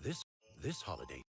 This this holiday.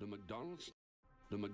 The McDonald's. The Mc.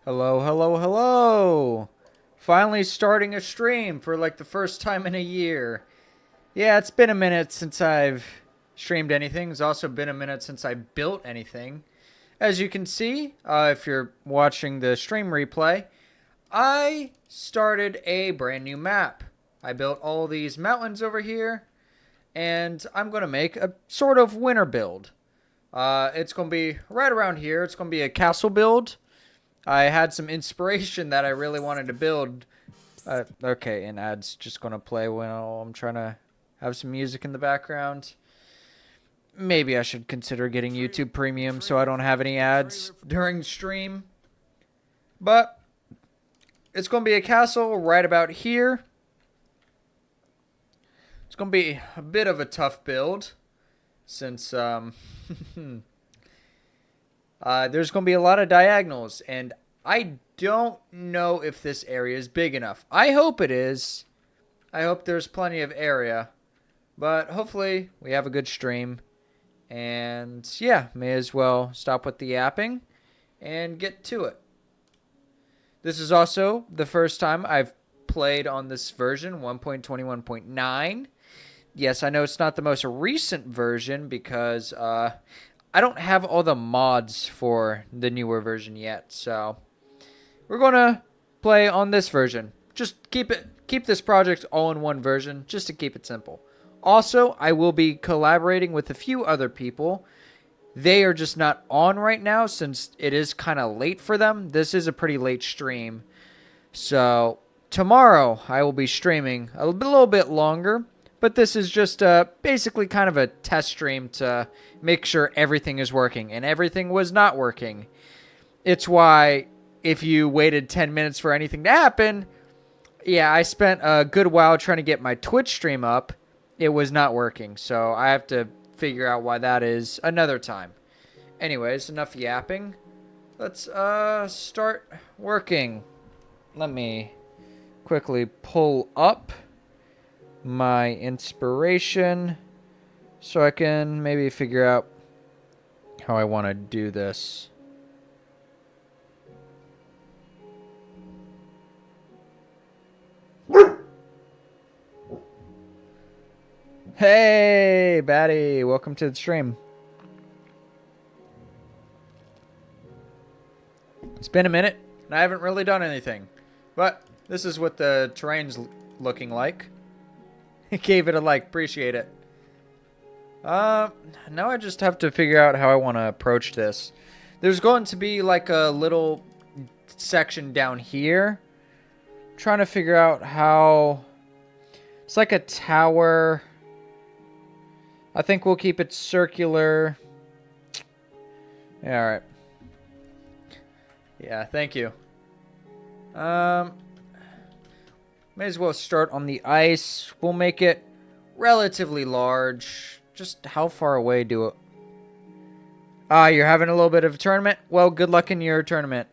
Hello, hello, hello! Finally starting a stream for like the first time in a year. Yeah, it's been a minute since I've streamed anything. It's also been a minute since I built anything. As you can see, if you're watching the stream replay, I started a brand new map. I built all these mountains over here, and I'm going to make a sort of winter build. It's going to be right around here. It's going to be a castle build. I had some inspiration that I really wanted to build. Okay, and ads just going to play while I'm trying to have some music in the background. Maybe I should consider getting YouTube Premium so I don't have any ads during stream. But it's going to be a castle right about here. It's going to be a bit of a tough build since there's going to be a lot of diagonals, and I don't know if this area is big enough. I hope it is. I hope there's plenty of area, but hopefully we have a good stream. And yeah, may as well stop with the yapping and get to it. This is also the first time I've played on this version, 1.21.9. Yes, I know it's not the most recent version because I don't have all the mods for the newer version yet. So we're going to play on this version. Just keep this project all in one version just to keep it simple. Also, I will be collaborating with a few other people. They are just not on right now since it is kind of late for them. This is a pretty late stream. So tomorrow I will be streaming a little bit longer. But this is just basically kind of a test stream to make sure everything is working. And everything was not working. It's why if you waited 10 minutes for anything to happen, yeah, I spent a good while trying to get my Twitch stream up. It was not working. So I have to figure out why that is another time. Anyways, enough yapping. Let's start working. Let me quickly pull up my inspiration so I can maybe figure out how I want to do this. Hey, Batty, welcome to the stream. It's been a minute, and I haven't really done anything. But this is what the terrain's looking like. Gave it a like, appreciate it. Now I just have to figure out how I want to approach this. There's going to be like a little section down here. I'm trying to figure out how... It's like a tower. I think we'll keep it circular. Yeah, alright. Yeah, thank you. May as well start on the ice. We'll make it relatively large. Just how far away do it... you're having a little bit of a tournament? Well, good luck in your tournament.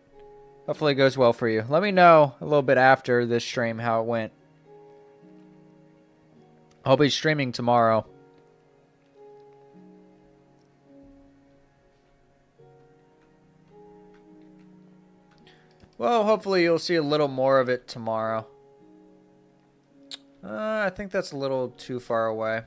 Hopefully it goes well for you. Let me know a little bit after this stream how it went. I'll be streaming tomorrow. Well, hopefully you'll see a little more of it tomorrow. I think that's a little too far away.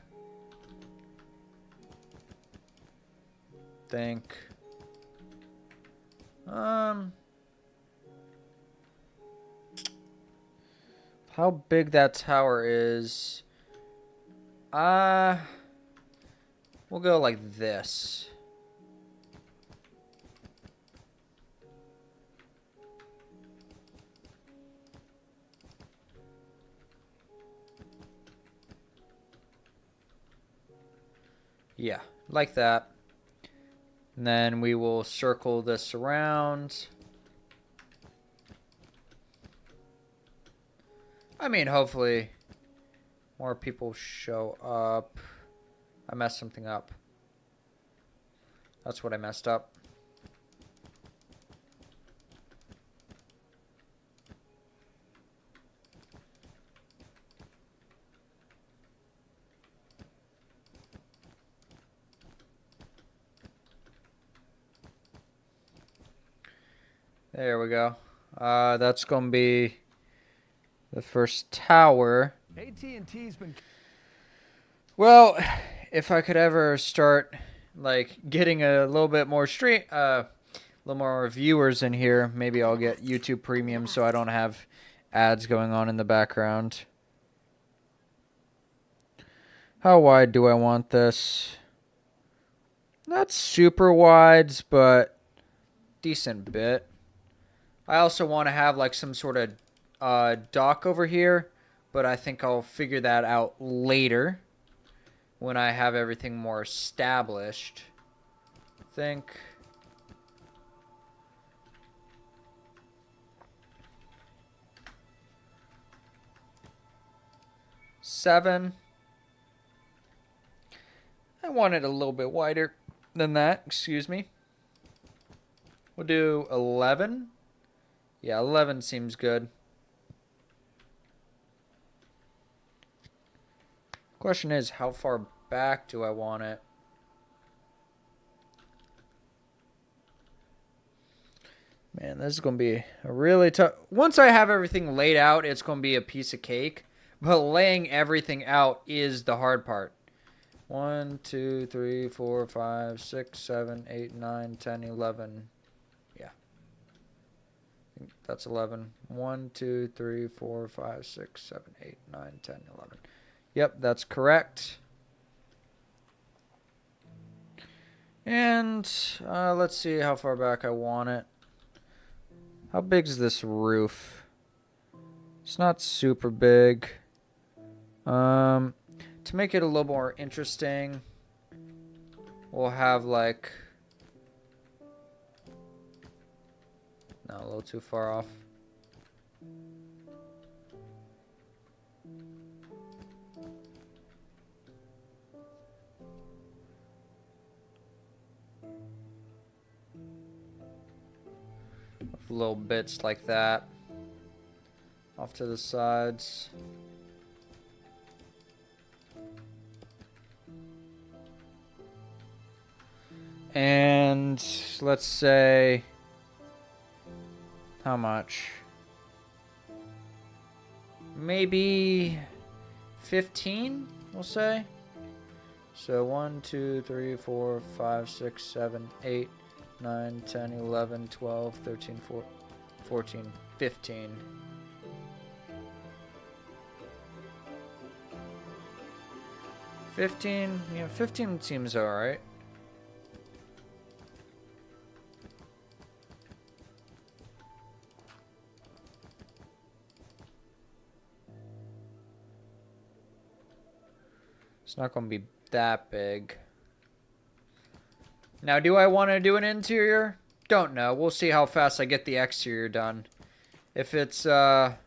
How big that tower is... we'll go like this. Yeah, like that. And then we will circle this around. I mean, hopefully more people show up. I messed something up. That's what I messed up. There we go. That's going to be the first tower. AT&T's been... Well, if I could ever start like getting a little bit more a little more viewers in here, maybe I'll get YouTube Premium so I don't have ads going on in the background. How wide do I want this? Not super wide, but decent bit. I also want to have like some sort of dock over here, but I think I'll figure that out later when I have everything more established. I think. Seven. I want it a little bit wider than that, excuse me. We'll do 11. Yeah, 11 seems good. Question is, how far back do I want it? Man, this is going to be a really tough... Once I have everything laid out, it's going to be a piece of cake. But laying everything out is the hard part. 1, 2, 3, 4, 5, 6, 7, 8, 9, 10, 11. Yeah. I think that's 11. 1, 2, 3, 4, 5, 6, 7, 8, 9, 10, 11. Yep, that's correct. And let's see how far back I want it. How big is this roof? It's not super big. To To make it a little more interesting, we'll have like... No, a little too far off. Little bits like that off to the sides. And let's say how much? Maybe 15, we'll say. So 1, 2, 3, 4, 5, 6, 7, 8, 9, 10, 11, 12, 13, 14, 15. Yeah, 15 seems alright. It's not going to be that big. Now, do I want to do an interior? Don't know. We'll see how fast I get the exterior done. If it's, if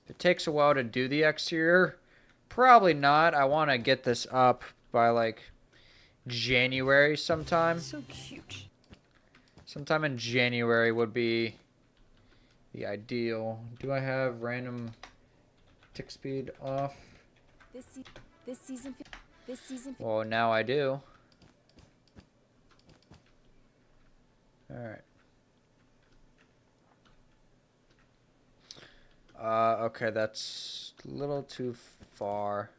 it takes a while to do the exterior, probably not. I want to get this up by, like, January sometime. So cute. Sometime in January would be the ideal. Do I have random tick speed off? This season. Well, now I do. Alright. Okay, that's a little too far.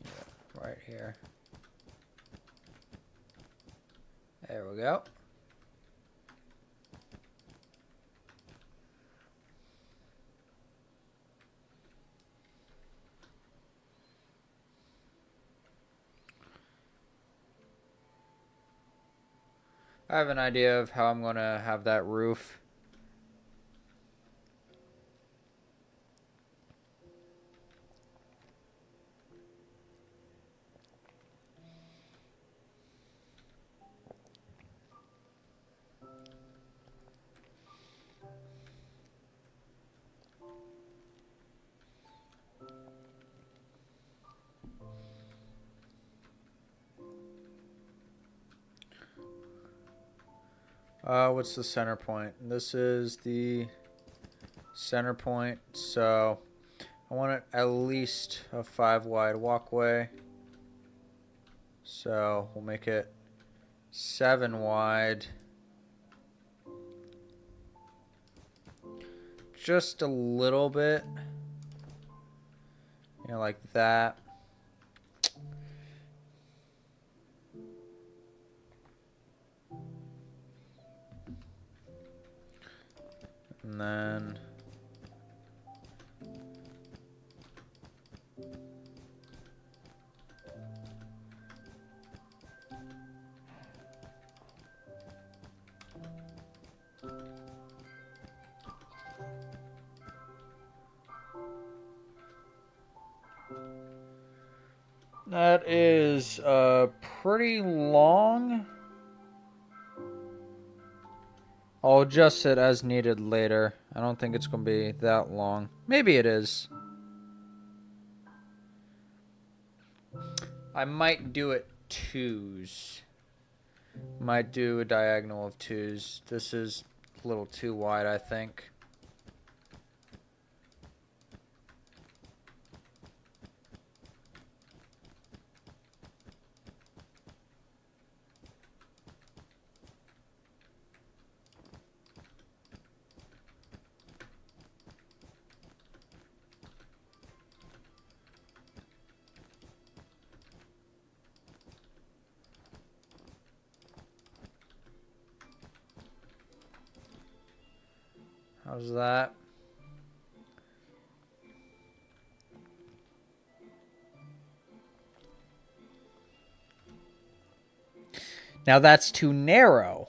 Yeah, right here. There we go. I have an idea of how I'm going to have that roof. What's the center point? This is the center point, so I want it at least a 5 wide walkway. So we'll make it 7 wide. Just a little bit. You know, like that. And then that is pretty long. I'll adjust it as needed later. I don't think it's going to be that long. Maybe it is. I might do it 2s. Might do a diagonal of 2s. This is a little too wide, I think. How's that? Now that's too narrow.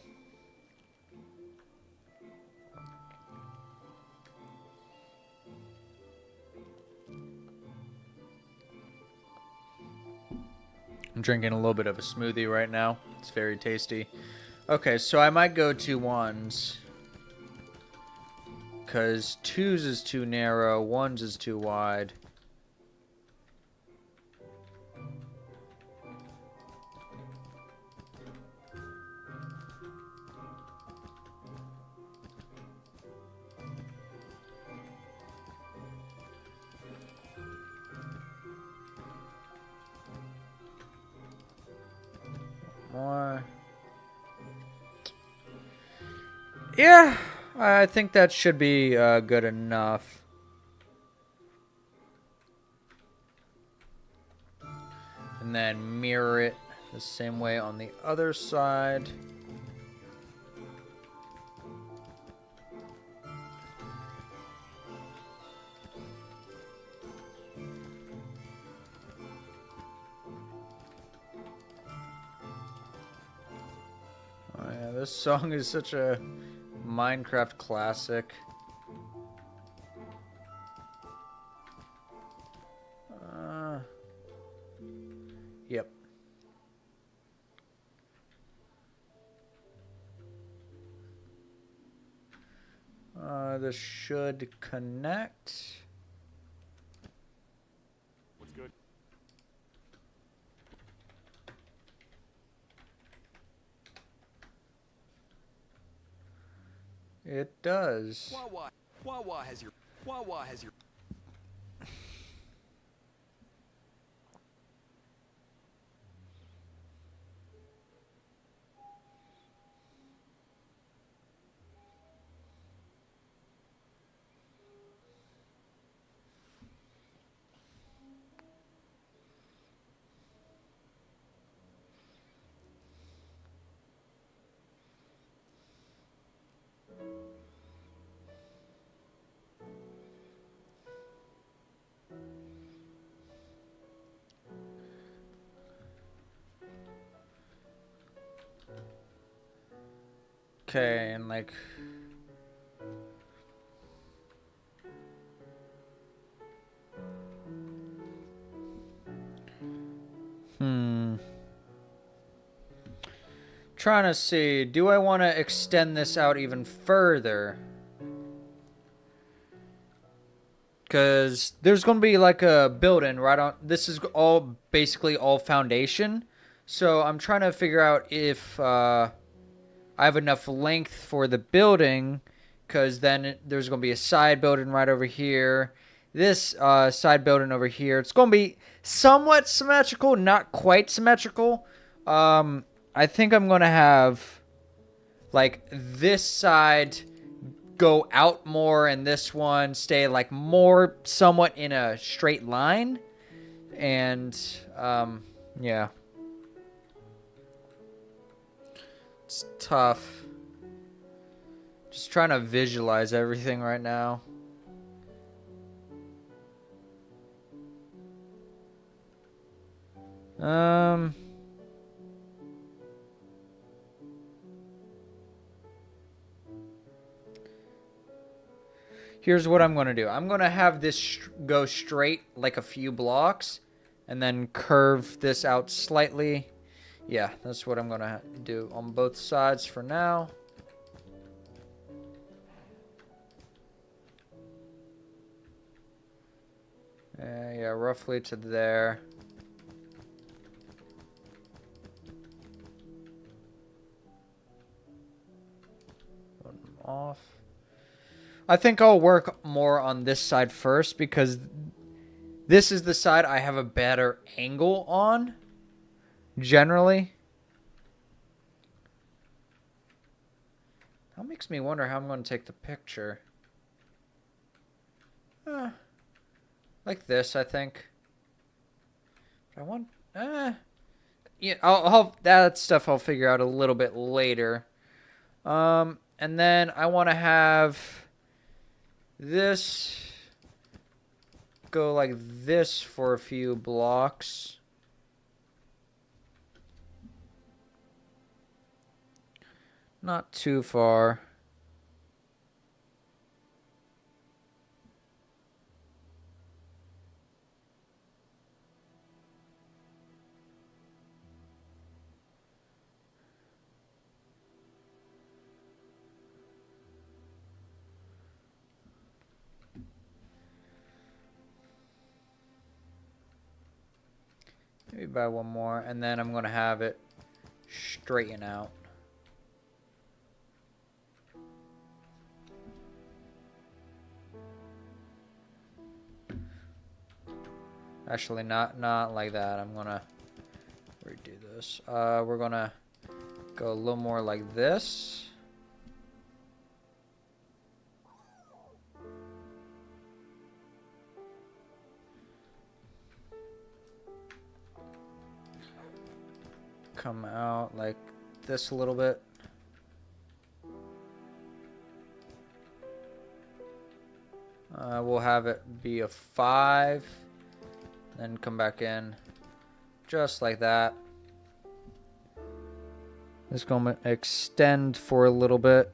I'm drinking a little bit of a smoothie right now. It's very tasty. Okay, so I might go 2-1s. Because 2s is too narrow, 1s is too wide. More. Yeah, I think that should be good enough. And then mirror it the same way on the other side. Oh yeah, this song is such a Minecraft classic. Yep. This should connect. What's good? It does. Wawa has your. Okay, and like... Trying to see, do I want to extend this out even further? Because there's going to be like a building right on... This is all basically all foundation. So I'm trying to figure out if I have enough length for the building. Because then there's going to be a side building right over here. This side building over here. It's going to be somewhat symmetrical, not quite symmetrical. I think I'm going to have like this side go out more and this one stay like more somewhat in a straight line. And yeah. It's tough. Just trying to visualize everything right now. Here's what I'm going to do. I'm going to have this go straight like a few blocks and then curve this out slightly. Yeah, that's what I'm going to do on both sides for now. Yeah, roughly to there. One off. I think I'll work more on this side first because this is the side I have a better angle on, generally. That makes me wonder how I'm going to take the picture. Like this, I think. I want... yeah, I'll that stuff I'll figure out a little bit later. And then I want to have... this go like this for a few blocks. Not too far. Maybe by one more, and then I'm going to have it straighten out. Actually, not like that. I'm going to redo this. We're going to go a little more like this. Come out like this a little bit. We'll have it be a 5, then come back in just like that. It's going to extend for a little bit.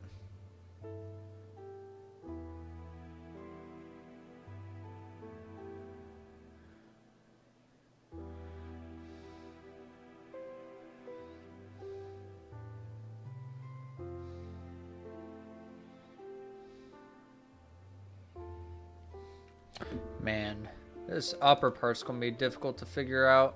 Man, this upper part's going to be difficult to figure out.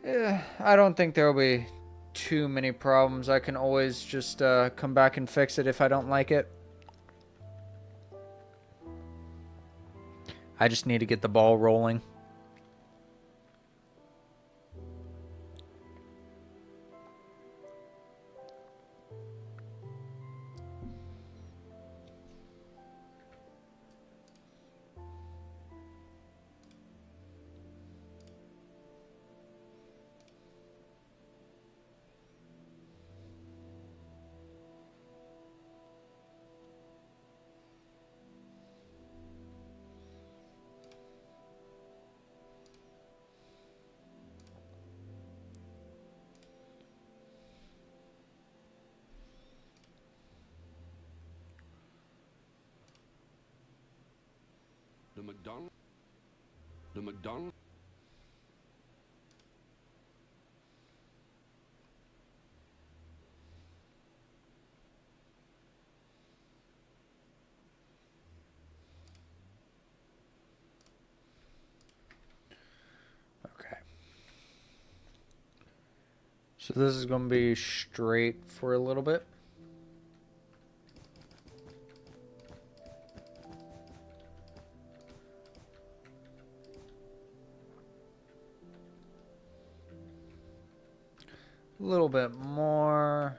Yeah, I don't think there will be too many problems. I can always just come back and fix it if I don't like it. I just need to get the ball rolling. The McDonald. Okay. So this is going to be straight for a little bit. A little bit more.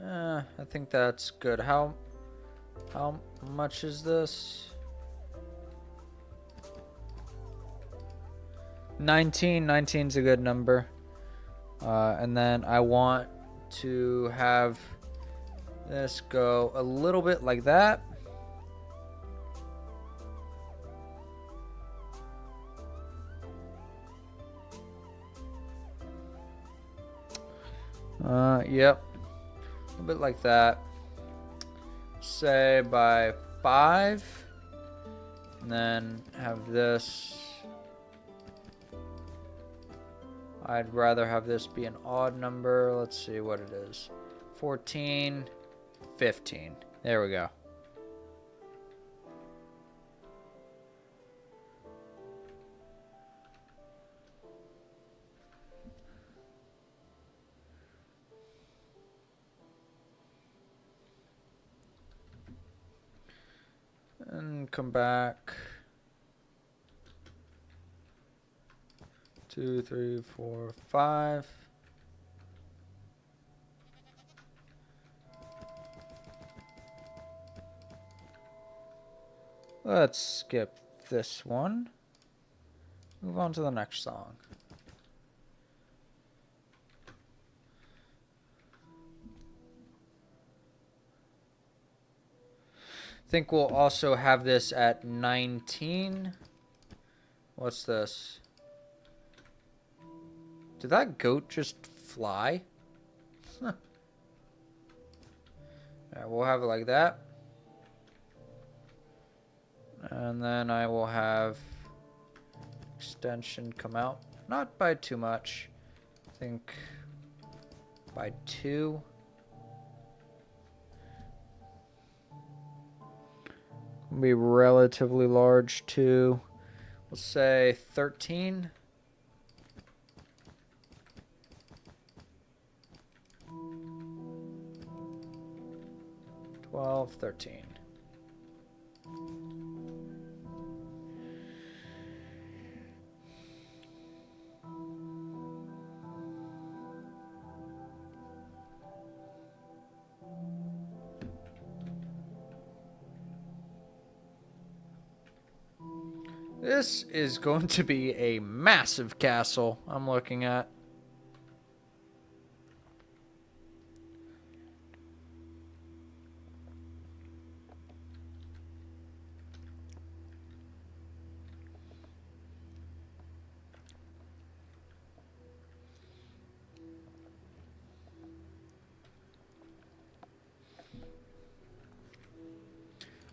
I think that's good. How much is this? 19. 19's a good number. And then I want to have this go a little bit like that. Yep. A little bit like that. Say by 5. And then have this. I'd rather have this be an odd number. Let's see what it is. 14, 15. There we go. And come back. 2, 3, 4, 5. Let's skip this one. Move on to the next song. I think we'll also have this at 19. What's this? Did that goat just fly? Huh. Alright, we'll have it like that. And then I will have extension come out. Not by too much. I think by 2. Be relatively large too. We'll say 13. 12, 13. This is going to be a massive castle I'm looking at.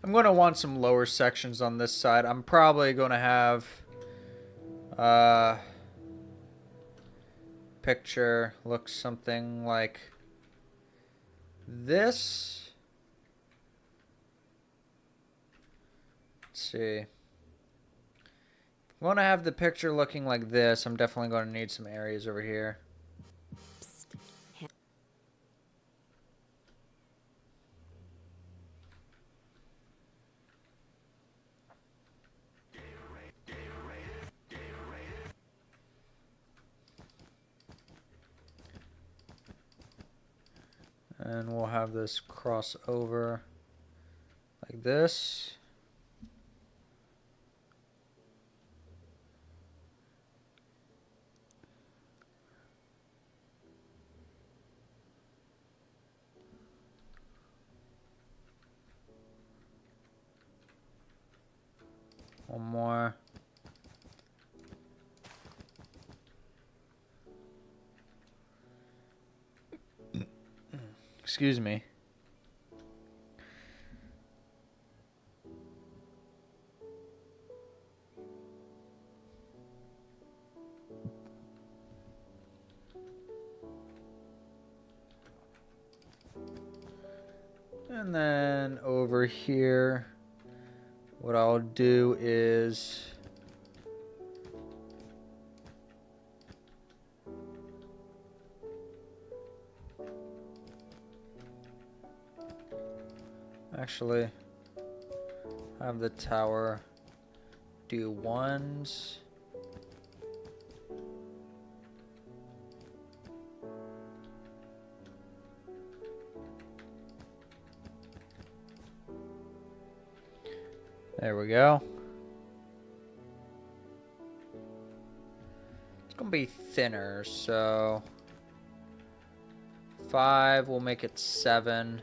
I'm going to want some lower sections on this side. I'm probably going to have picture looks something like this. Let's see. I'm going to have the picture looking like this. I'm definitely going to need some areas over here. And we'll have this cross over like this. One more. Excuse me. And then over here, what I'll do is actually have the tower do 1s. There we go. It's gonna be thinner, so 5, we'll make it 7.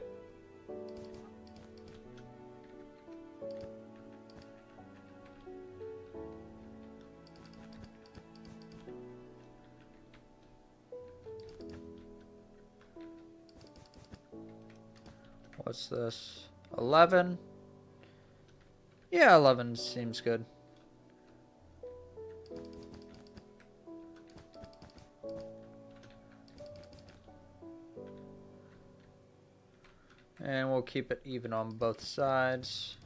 What's this? 11? Yeah, 11 seems good. And we'll keep it even on both sides.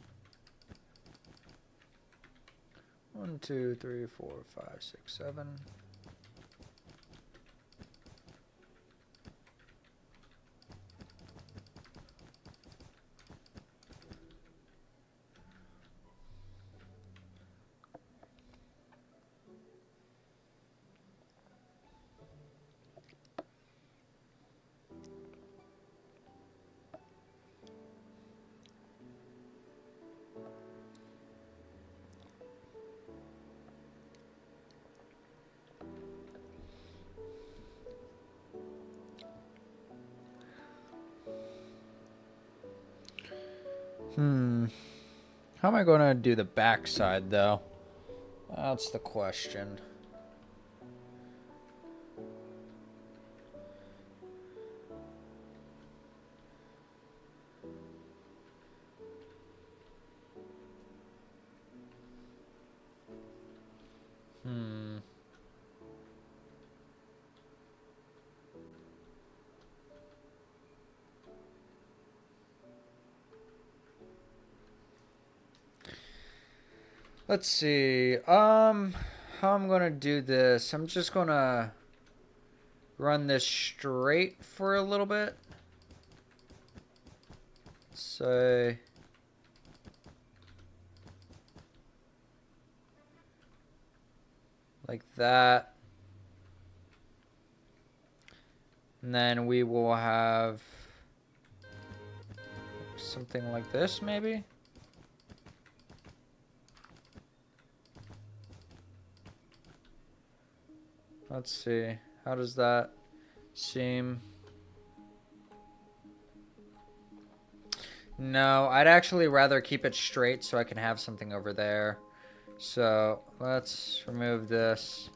1, 2, 3, 4, 5, 6, 7. How am I going to do the back side, though? That's the question. Let's see. How I'm gonna do this? I'm just gonna run this straight for a little bit. Say, like that. And then we will have something like this, maybe? Let's see. How does that seem? No, I'd actually rather keep it straight so I can have something over there. So let's remove this.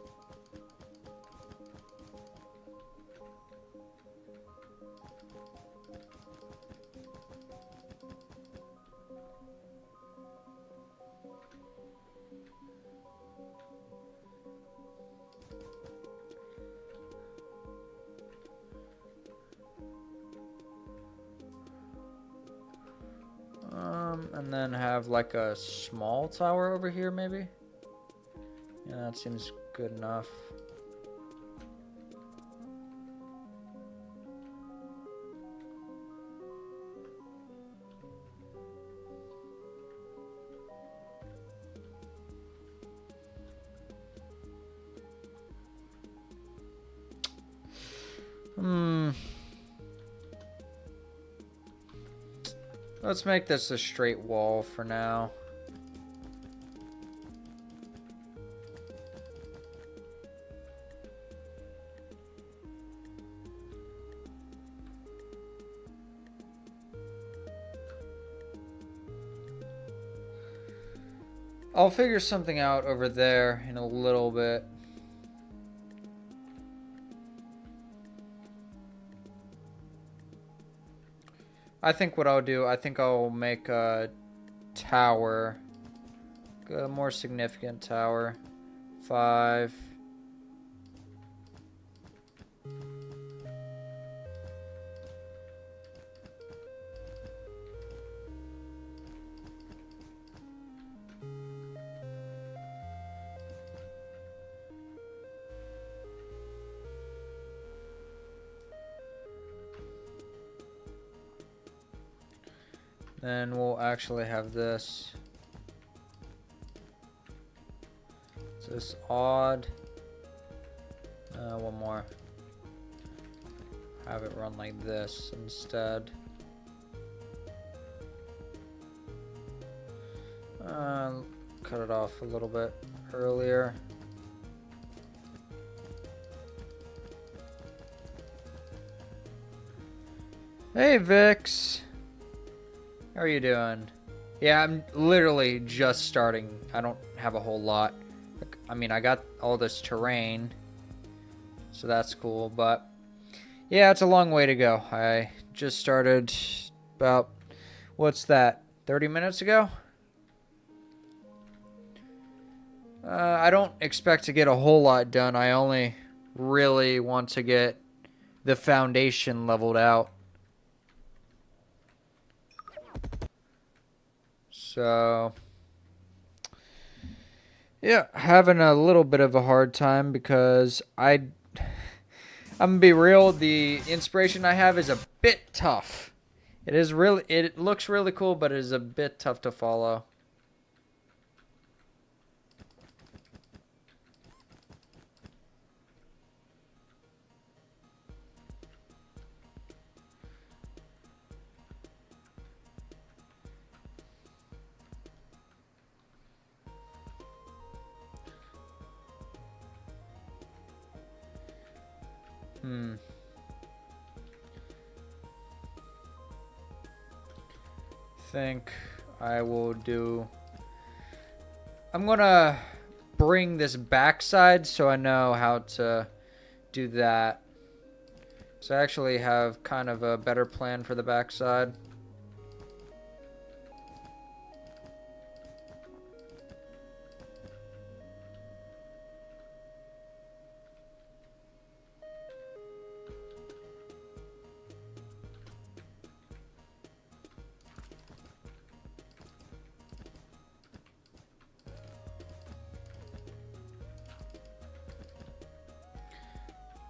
And then have like a small tower over here, maybe? Yeah, that seems good enough. Let's make this a straight wall for now. I'll figure something out over there in a little bit. I think what I'll do, I think I'll make a tower, a more significant tower. 5. Then we'll actually have this. Is this odd? One more. Have it run like this instead. Cut it off a little bit earlier. Hey, Vix. How are you doing? Yeah, I'm literally just starting. I don't have a whole lot. I mean, I got all this terrain, so that's cool, but yeah, it's a long way to go. I just started about, what's that, 30 minutes ago? I don't expect to get a whole lot done. I only really want to get the foundation leveled out. So, yeah, having a little bit of a hard time because I'm gonna be real, the inspiration I have is a bit tough. It looks really cool, but it is a bit tough to follow. Think I will do. I'm gonna bring this backside so I know how to do that. So I actually have kind of a better plan for the backside.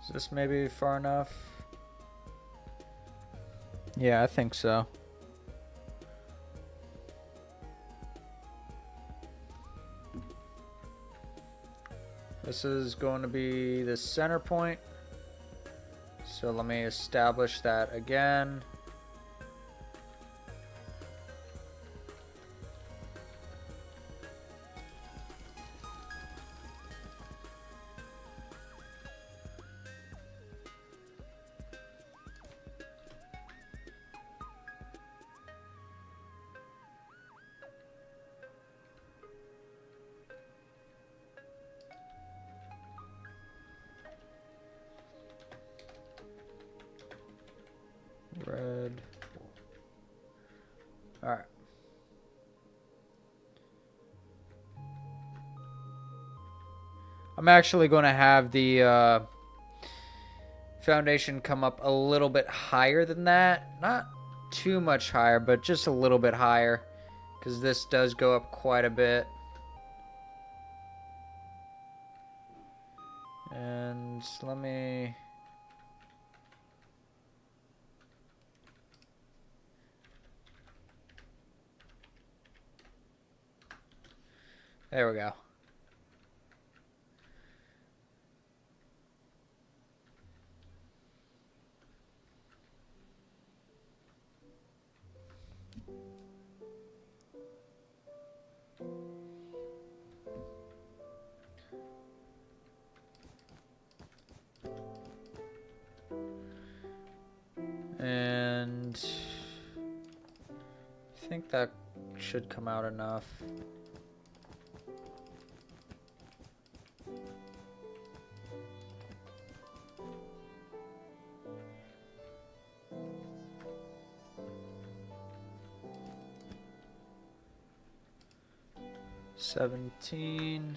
Is this maybe far enough? Yeah, I think so. This is going to be the center point. So let me establish that again. Red. All right. I'm actually going to have the foundation come up a little bit higher than that. Not too much higher, but just a little bit higher, because this does go up quite a bit. And let me... There we go. And I think that should come out enough. $17.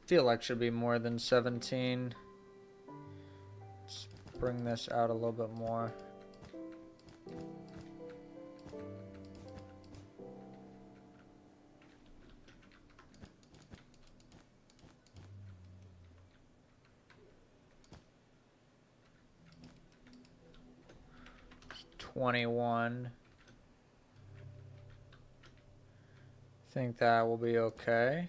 Feel like should be more than 17. Let's bring this out a little bit more. It's 21. Think that will be okay.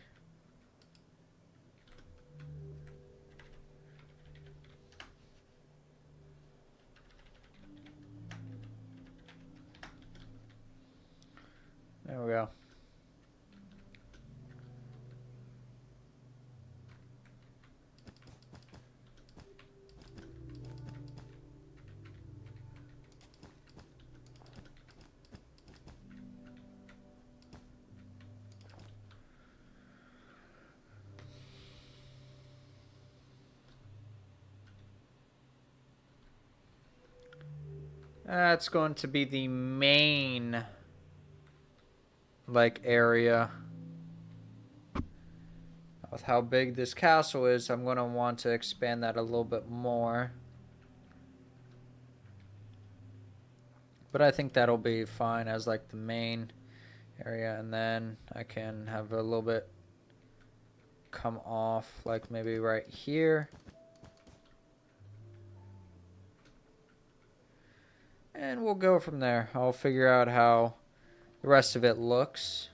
There we go. That's going to be the main area. With how big this castle is, I'm going to want to expand that a little bit more. But I think that'll be fine as the main area, and then I can have a little bit come off maybe right here. And we'll go from there. I'll figure out how the rest of it looks.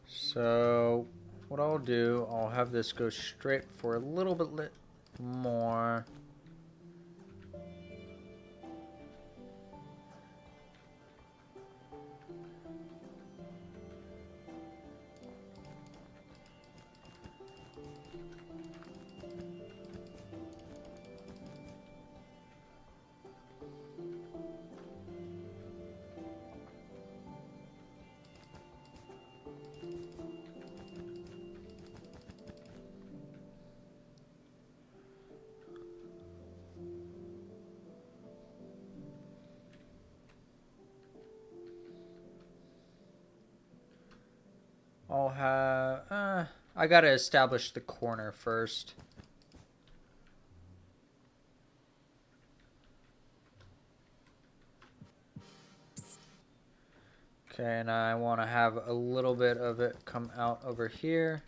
So what I'll do, I'll have this go straight for a little bit more. I'll have... I gotta establish the corner first. Okay, and I want to have a little bit of it come out over here.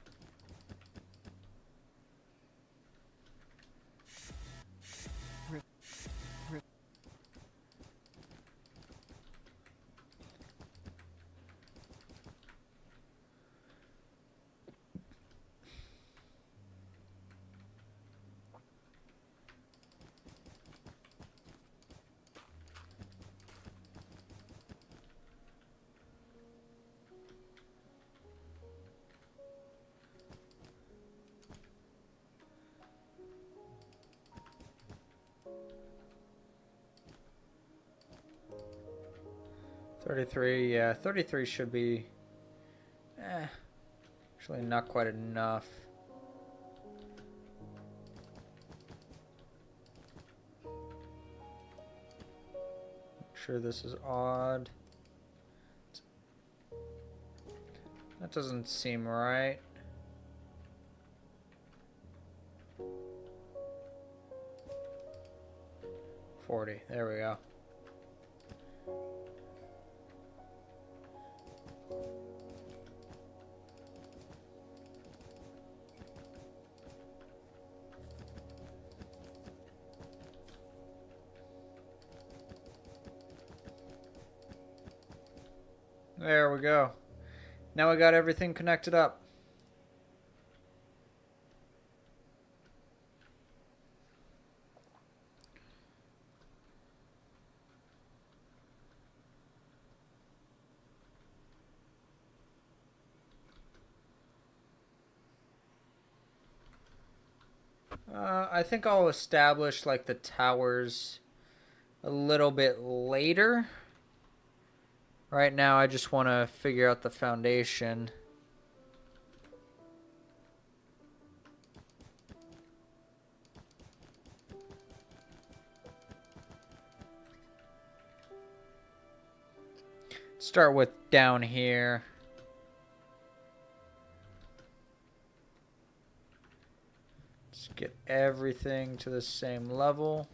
Yeah, 33 should be, actually not quite enough. Make sure this is odd. That doesn't seem right. $40, there we go. There we go. Now we got everything connected up. I think I'll establish like the towers a little bit later. Right now I just want to figure out the foundation. Start with down here. Just get everything to the same level.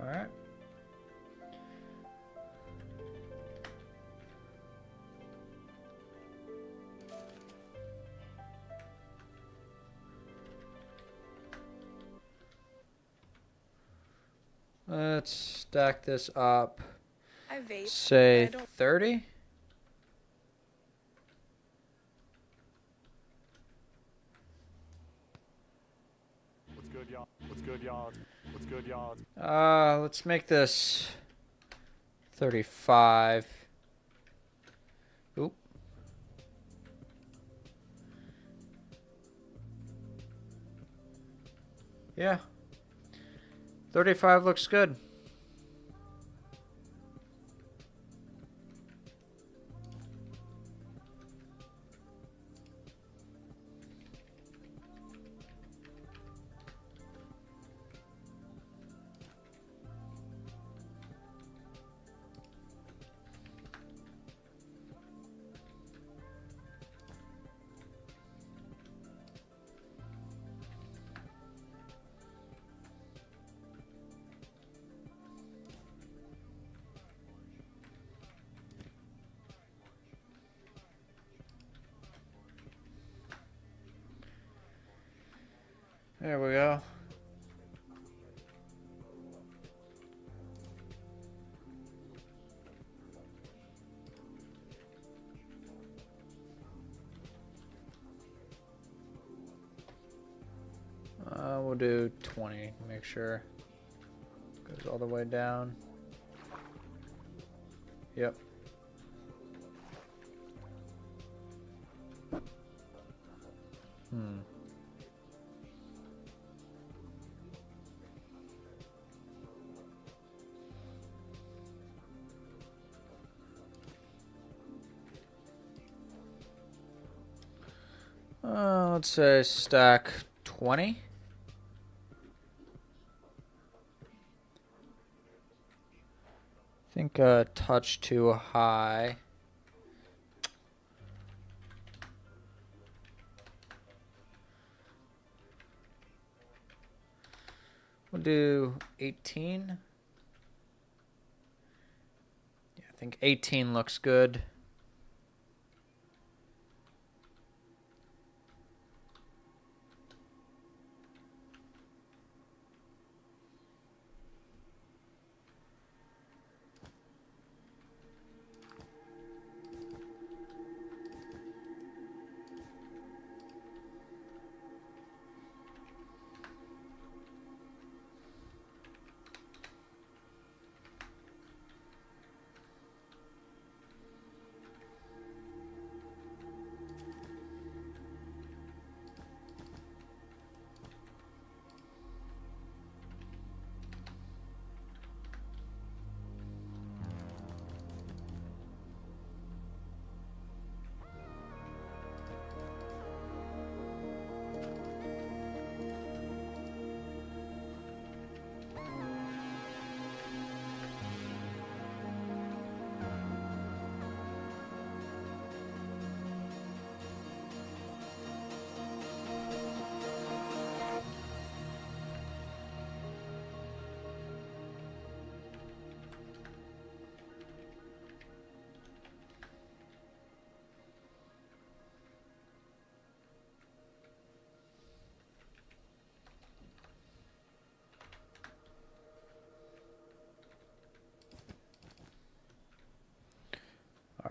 All right. Let's stack this up. I vape. Say I don't- 30. What's good, y'all? What's good, y'all? What's good, y'all? Let's make this 35. Oop. Yeah. 35 looks good. There we go. We'll do 20. Make sure. Goes all the way down. Yep. Let's say stack 20. I think a touch too high. We'll do 18. Yeah, I think 18 looks good.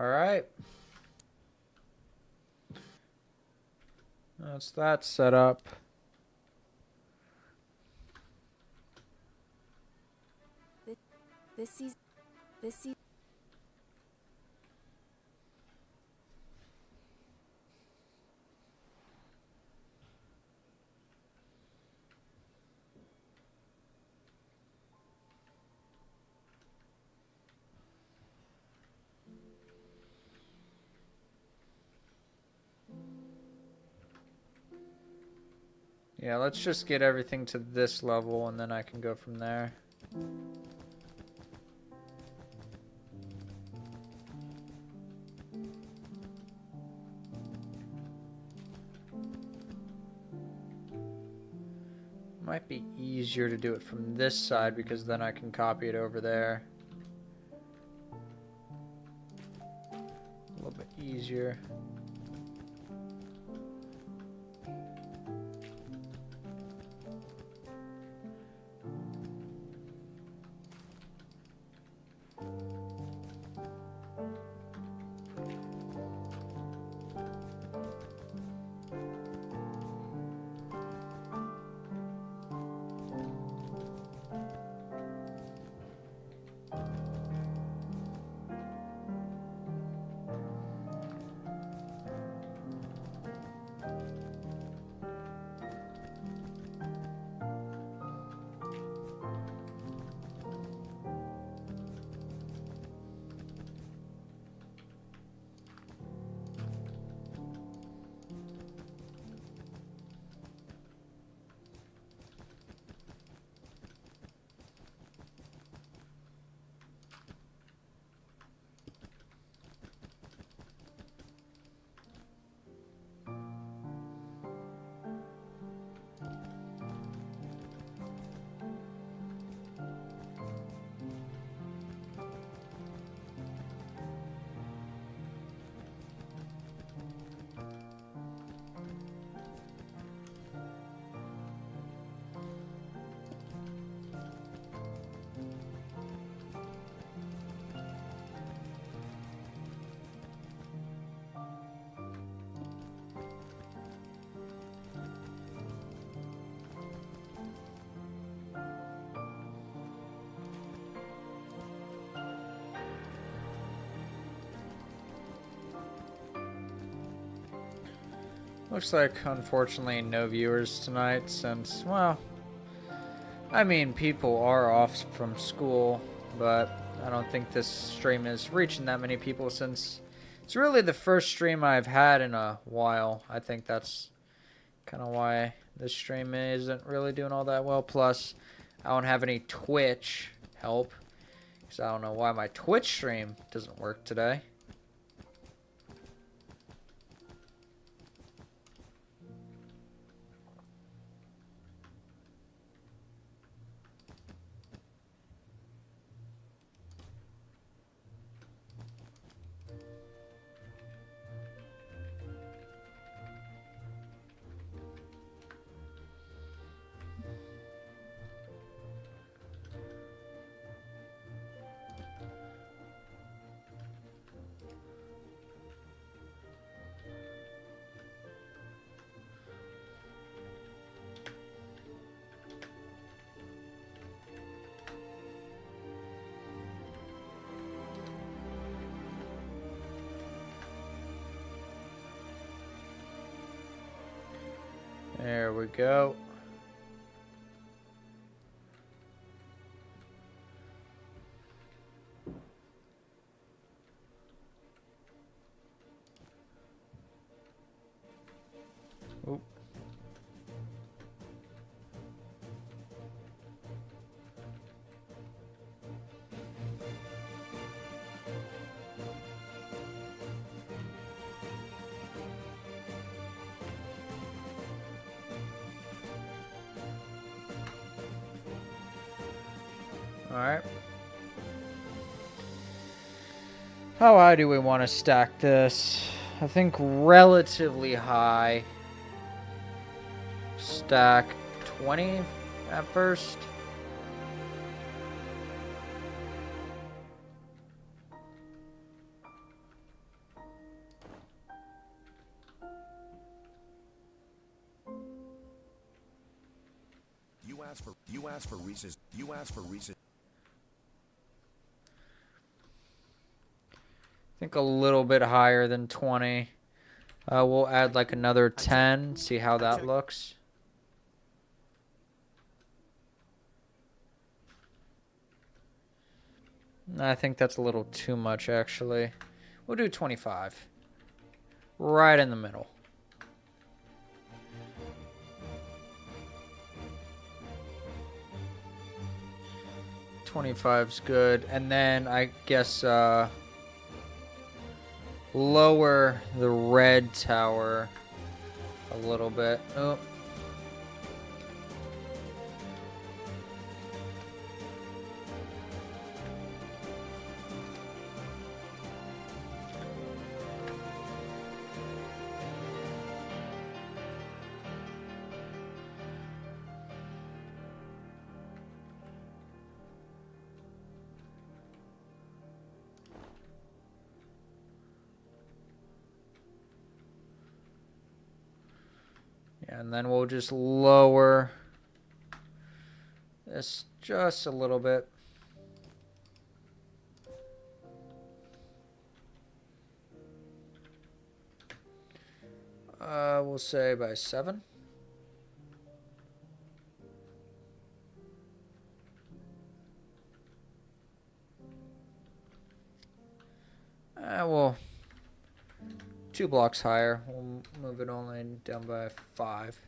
All right. That's that set up. This season. Yeah, let's just get everything to this level and then I can go from there. Might be easier to do it from this side because then I can copy it over there. A little bit easier. Looks like, unfortunately, no viewers tonight since, well, I mean, people are off from school, but I don't think this stream is reaching that many people since it's really the first stream I've had in a while. I think that's kind of why this stream isn't really doing all that well. Plus, I don't have any Twitch help, because I don't know why my Twitch stream doesn't work today. There we go. Oop. Alright. How high do we want to stack this? I think relatively high. Stack 20 at first. You asked for Reese's. You asked for Reese's. I think a little bit higher than 20. We'll add like another 10, see how that looks. I think that's a little too much, actually. We'll do 25. Right in the middle. $25's good. And then I guess lower the red tower a little bit. Oh. And then we'll just lower this just a little bit. We'll say by 7. Well, 2 blocks higher. We'll move it only down by 5.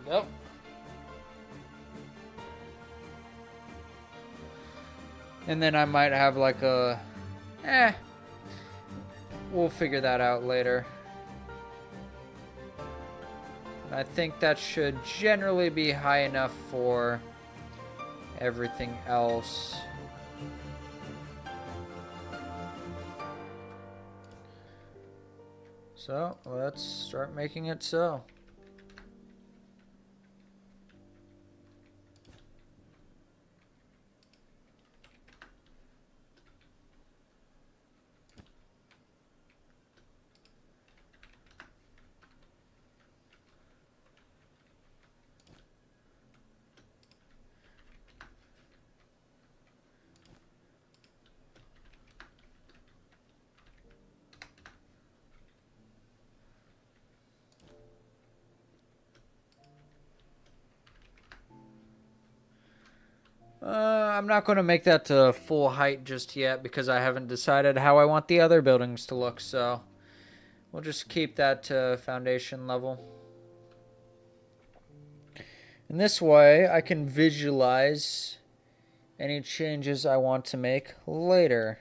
Yep. And then I might have like a... we'll figure that out later. I think that should generally be high enough for everything else. So, let's start making it so. I'm not going to make that to full height just yet because I haven't decided how I want the other buildings to look, so we'll just keep that to foundation level. In this way, I can visualize any changes I want to make later.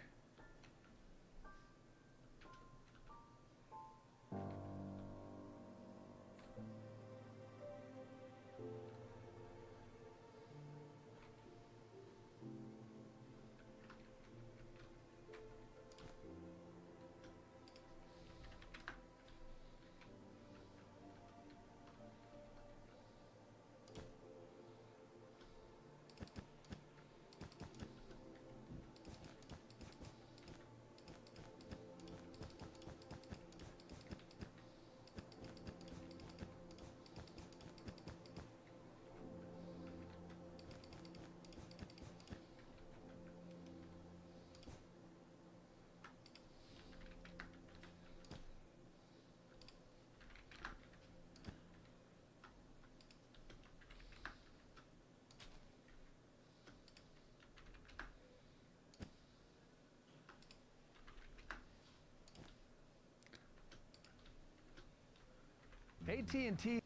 AT&T